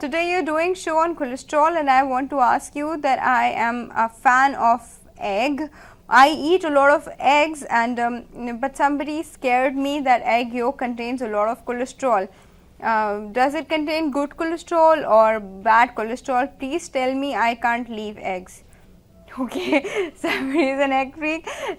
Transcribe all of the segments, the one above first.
Today you're doing show on cholesterol and I want to ask you that I am a fan of egg. I eat a lot of eggs and but somebody scared me that egg yolk contains a lot of cholesterol. Does it contain good cholesterol or bad cholesterol? Please tell me, I can't leave eggs. Okay, somebody is an egg freak.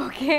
okay,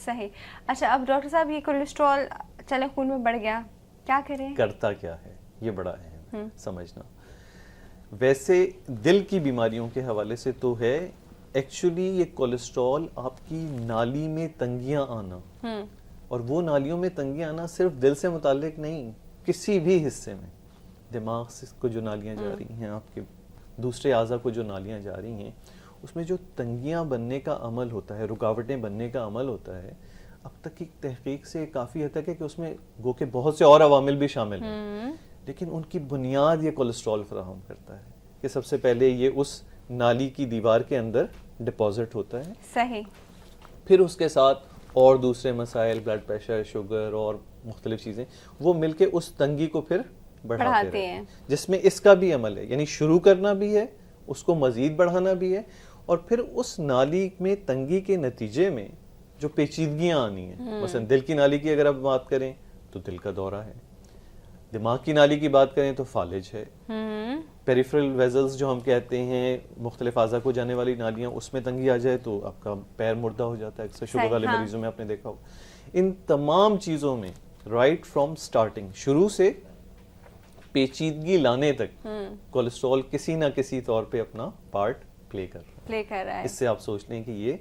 صحیح. اچھا اب doctor صاحب یہ cholesterol چلے خون میں بڑھ گیا, کیا کریں؟ کرتا کیا ہے یہ بڑا اہم ہے سمجھنا. ویسے دل کی بیماریوں کے حوالے سے تو ہے ایکچولی یہ کولیسٹرول آپ کی نالی میں تنگیاں آنا, اور وہ نالیوں میں تنگیاں آنا صرف دل سے متعلق نہیں, کسی بھی حصے میں دماغ سے کو جو نالیاں جا رہی ہیں, آپ کے دوسرے اعضاء کو جو نالیاں جا رہی ہیں, اس میں جو تنگیاں بننے کا عمل ہوتا ہے, رکاوٹیں بننے کا عمل ہوتا ہے, اب تک کی تحقیق سے کافی حد تک ہے کہ اس میں گو کہ بہت سے اور عوامل بھی شامل ہیں, لیکن ان کی بنیاد یہ کولیسٹرول فراہم کرتا ہے کہ سب سے پہلے یہ اس نالی کی دیوار کے اندر ڈپازٹ ہوتا ہے. صحیح. پھر اس کے ساتھ اور دوسرے مسائل, بلڈ پریشر, شوگر اور مختلف چیزیں, وہ مل کے اس تنگی کو پھر بڑھاتے ہیں, جس میں اس کا بھی عمل ہے, یعنی شروع کرنا بھی ہے, اس کو مزید بڑھانا بھی ہے, اور پھر اس نالی میں تنگی کے نتیجے میں جو پیچیدگیاں آنی ہیں. مثلا دل کی نالی کی اگر آپ بات کریں تو دل کا دورہ ہے, دماغ کی نالی کی بات کریں تو فالج ہے, پیریفرل ویزلز جو ہم کہتے ہیں مختلف اعضاء کو جانے والی نالیاں, اس میں تنگی آ جائے تو آپ کا پیر مردہ ہو جاتا ہے, اکثر شوگر والے مریضوں میں آپ نے دیکھا ہو. ان تمام چیزوں میں رائٹ فرام سٹارٹنگ, شروع سے پیچیدگی لانے تک کولیسٹرول کسی نہ کسی طور پہ اپنا پارٹ پلے کر رہا ہے. اس سے آپ سوچ لیں کہ یہ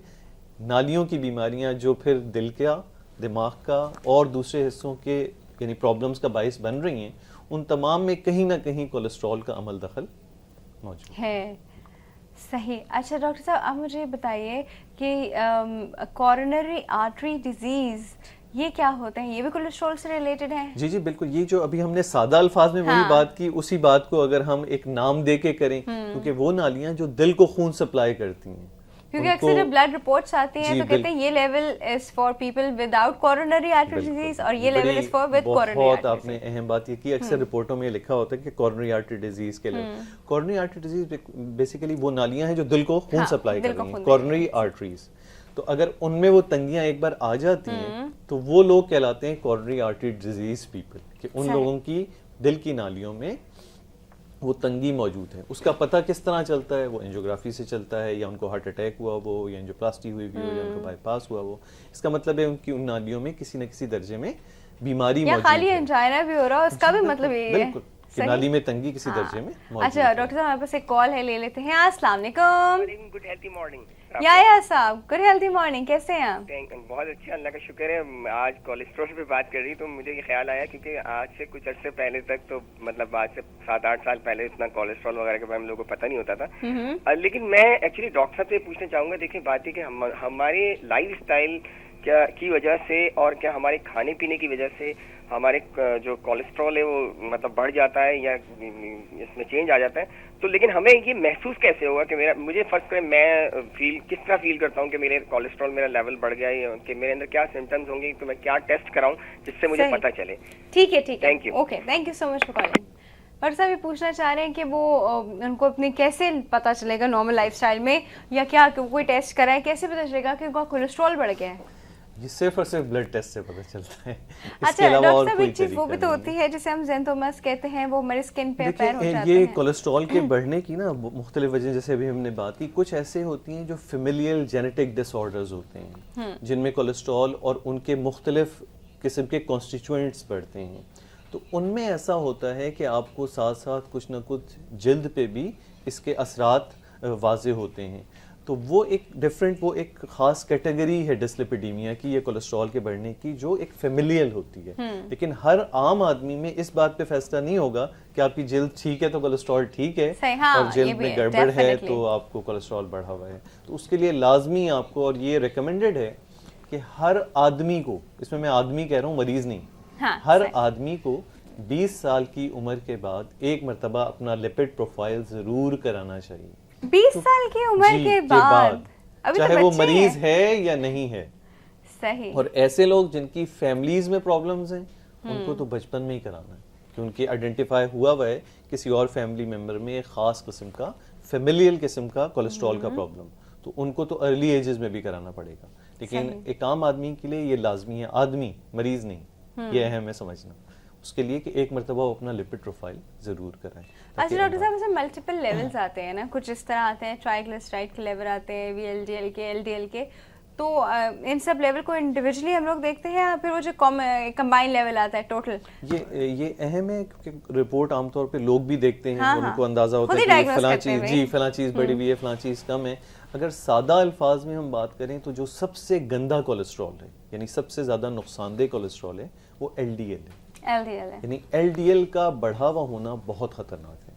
نالیوں کی بیماریاں جو پھر دل کا, دماغ کا اور دوسرے حصوں کے یعنی پرابلمز کا باعث بن رہی ہیں, ان تمام میں کہیں نہ کہیں کولیسٹرول کا عمل دخل موجود ہے. صحیح. اچھا ڈاکٹر صاحب آپ مجھے بتائیے کہ کورونری آرٹری ڈیزیز یہ کیا ہوتا ہے, یہ بھی کولیسٹرول سے ریلیٹڈ ہے؟ جی جی بالکل. یہ جو ابھی ہم نے سادہ الفاظ میں وہی بات کی, اسی بات کو اگر ہم ایک نام دے کے کریں, کیونکہ وہ نالیاں جو دل کو خون سپلائی کرتی ہیں, کیونکہ اکثر جب بلڈ رپورٹس آتی ہیں تو کہتے ہیں یہ level is for people without coronary artery disease اور یہ level is for with coronary. بہت آپ نے اہم بات یہ کی, اکثر رپورٹوں میں لکھا ہوتا ہے کہ کورونری آرٹری ڈیزیز کے level. Coronary artery disease basically وہ نالیاں ہیں جو دل کو خون سپلائی کر رہی ہیں, کورونری آرٹریز. تو اگر ان میں وہ تنگیاں ایک بار آ جاتی ہیں تو وہ لوگ کہلاتے ہیں کورونری آرٹری ڈیزیز پیپل, کہ ان لوگوں کی دل کی نالیوں میں وہ تنگی موجود ہے. اس کا پتہ کس طرح چلتا ہے, وہ اینجیوگرافی سے چلتا ہے, یا ان کو ہارٹ اٹیک ہوا وہ, یا اینجیوپلاسٹی ہوئی ہو, یا ان کو بائی پاس ہوا وہ. اس کا مطلب ہے ان کی ان نالیوں میں کسی نہ کسی درجے میں بیماری موجود ہے, یا خالی انجائنا بھی ہو رہا ہے, اس کا بھی مطلب یہ ہے بالکل کہ نالی میں تنگی کسی درجے میں موجود ہے. اچھا ڈاکٹر صاحب ہمارے پاس ایک کال ہے, لے لیتے ہیں. السلام علیکم. Good healthy morning. یا صاحب گڈ ہیلتھی مارننگ, کیسے ہیں آپ؟ بہت اچھا, اللہ کا شکر ہے. آج کولیسٹرول پہ بات کر رہی تو مجھے یہ خیال آیا کیونکہ آج سے کچھ عرصے پہلے تک تو مطلب آج سے 7-8 سال پہلے اتنا کولیسٹرول وغیرہ کے بارے میں لوگوں کو پتہ نہیں ہوتا تھا. لیکن میں ایکچولی ڈاکٹر صاحب سے پوچھنا چاہوں گا, دیکھیں بات یہ کہ ہمارے لائف اسٹائل کی وجہ سے اور کیا ہمارے کھانے پینے کی وجہ سے ہمارے جو کولیسٹرول ہے وہ مطلب بڑھ جاتا ہے یا اس میں چینج آ جاتا ہے. تو لیکن ہمیں یہ محسوس کیسے ہوگا کہ مجھے فرض کریں میں کس طرح فیل کرتا ہوں کہ میرے کولیسٹرول میرا لیول بڑھ گیا ہے, کہ میرے اندر کیا سمپٹمز ہوں گے, تو میں کیا ٹیسٹ کراؤں جس سے مجھے پتہ چلے. ٹھیک ہے thank you. Okay, thank you so much for calling. Doctor صاحب یہ پوچھنا چاہ رہے ہیں کہ وہ ان کو اپنے کیسے پتہ چلے گا نارمل لائف اسٹائل میں, یا کیا کوئی ٹیسٹ کرائے, کیسے پتہ چلے گا کہ ان کا کولیسٹرول بڑھ گیا ہے؟ یہ صرف اور صرف بلڈ ٹیسٹ سے پتہ چلتا ہے. اچھا ڈاکٹر صاحب ایک چیز وہ بھی تو ہوتی ہے جسے ہم زینتھوماس کہتے ہیں, وہ ہماری اسکن پہ اپیئر ہو جاتے ہیں. یہ کولیسٹرول کے بڑھنے کی نا مختلف وجہ, جیسے ابھی ہم نے بات کی, کچھ ایسے ہوتی ہیں جو فیملیل جینیٹک ڈس آرڈرز ہوتے ہیں جن میں کولیسٹرول اور ان کے مختلف قسم کے کانسٹیٹوئنٹس بڑھتے ہیں. تو ان میں ایسا ہوتا ہے کہ آپ کو ساتھ ساتھ کچھ نہ کچھ جلد پہ بھی اس کے اثرات واضح ہوتے ہیں. تو وہ ایک ڈفرینٹ, وہ ایک خاص کیٹیگری ہے ڈسلیپیڈیمیا کی, یہ کولیسٹرول کے بڑھنے کی, جو ایک فیملیل ہوتی ہے. لیکن ہر عام آدمی میں اس بات پہ فیصلہ نہیں ہوگا کہ آپ کی جلد ٹھیک ہے تو کولیسٹرول ٹھیک ہے, اور جلد میں گڑبڑ ہے تو آپ کو کولیسٹرول بڑھا ہوا ہے. تو اس کے لیے لازمی آپ کو, اور یہ ریکمینڈڈ ہے کہ ہر آدمی کو, اس میں آدمی کہہ رہا ہوں مریض نہیں, ہر آدمی کو 20 سال کی عمر کے بعد ایک مرتبہ اپنا لپڈ پروفائل ضرور کرانا چاہیے. 20 سال کی عمر کے بعد, چاہے وہ مریض ہے یا نہیں ہے. صحیح. اور ایسے لوگ جن کی فیملیز میں پرابلمز ہیں ان کو تو بچپن میں ہی کرانا ہے, کہ ان کی آئیڈینٹیفائی ہوا ہے کسی اور فیملی ممبر میں ایک خاص قسم کا فیملیل قسم کا کولیسٹرول کا پرابلم, تو ان کو تو ارلی ایجز میں بھی کرانا پڑے گا. لیکن ایک عام آدمی کے لیے یہ لازمی ہے, آدمی مریض نہیں, یہ اہم ہے سمجھنا اس کے لیے کہ ایک مرتبہ وہ اپنا لپڈ پروفائل ضرور کرائیں. اچھا ڈاکٹر صاحب اسے ملٹیپل لیولز آتے ہیں نا, کچھ اس طرح آتے ہیں, ٹرائیگلیسرائڈ کے لیول آتے ہیں, وی ایل ڈی ایل کے, ایل ڈی ایل کے, تو ان سب لیول کو انڈیویجولی ہم لوگ دیکھتے ہیں یا پھر وہ جو کمبائن لیول آتا ہے ٹوٹل؟ یہ اہم ہے کیونکہ رپورٹ عام طور پہ لوگ بھی دیکھتے ہیں, ان کو اندازہ ہوتا ہے کہ فلاں چیز فلاں چیز بڑھی ہوئی ہے, فلاں چیز کم ہے. اگر سادہ الفاظ میں ہم بات کریں تو جو سب سے گندا کولیسٹرول ہے, یعنی سب سے زیادہ نقصان دہ کولیسٹرول ہے, وہ LDL ہے. یعنی LDL کا بڑھا ہوا ہونا بہت خطرناک ہے,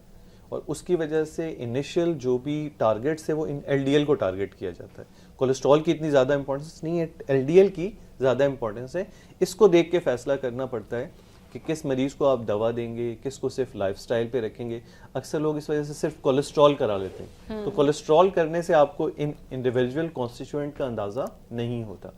اور اس کی وجہ سے انیشیل جو بھی ٹارگیٹس ہے وہ LDL کو ٹارگیٹ کیا جاتا ہے. کولیسٹرول کی اتنی زیادہ امپورٹنس نہیں ہے, LDL کی زیادہ امپورٹنس ہے. اس کو دیکھ کے فیصلہ کرنا پڑتا ہے کہ کس مریض کو آپ دوا دیں گے, کس کو صرف لائف سٹائل پہ رکھیں گے. اکثر لوگ اس وجہ سے صرف کولیسٹرول کرا لیتے ہیں, تو کولیسٹرول کرنے سے آپ کو انڈیویجول کانسٹیٹیوئنٹ کا اندازہ نہیں ہوتا.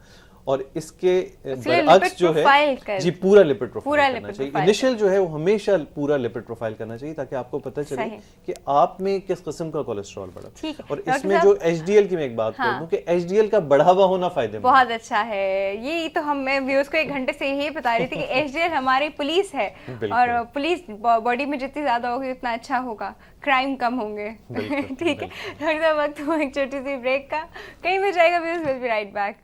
اور اس کے برعکس جو ہے جی پورا لپڈ پروفائل کرنا چاہیے. انیشل جو ہے وہ ہمیشہ پورا لپڈ پروفائل کرنا چاہیے تاکہ آپ کو پتہ چلے کہ آپ میں کس قسم کا کولیسٹرول بڑھا. اور اس میں جو HDL کی میں ایک بات کر دوں کہ HDL کا بڑھاوا ہونا فائدے مند بہت اچھا ہے. یہی تو ہم میں ویوز کو ایک گھنٹے سے یہی بتا رہی تھی کہ HDL ہماری پولیس ہے, اور پولیس باڈی میں جتنی زیادہ ہوگی اتنا اچھا ہوگا, کرائم کم ہوں گے. ٹھیک ہے, تھوڑا سا وقت ہو ایک چھوٹی سی بریک کا, کہیں بھی جائے گا views, will be right back.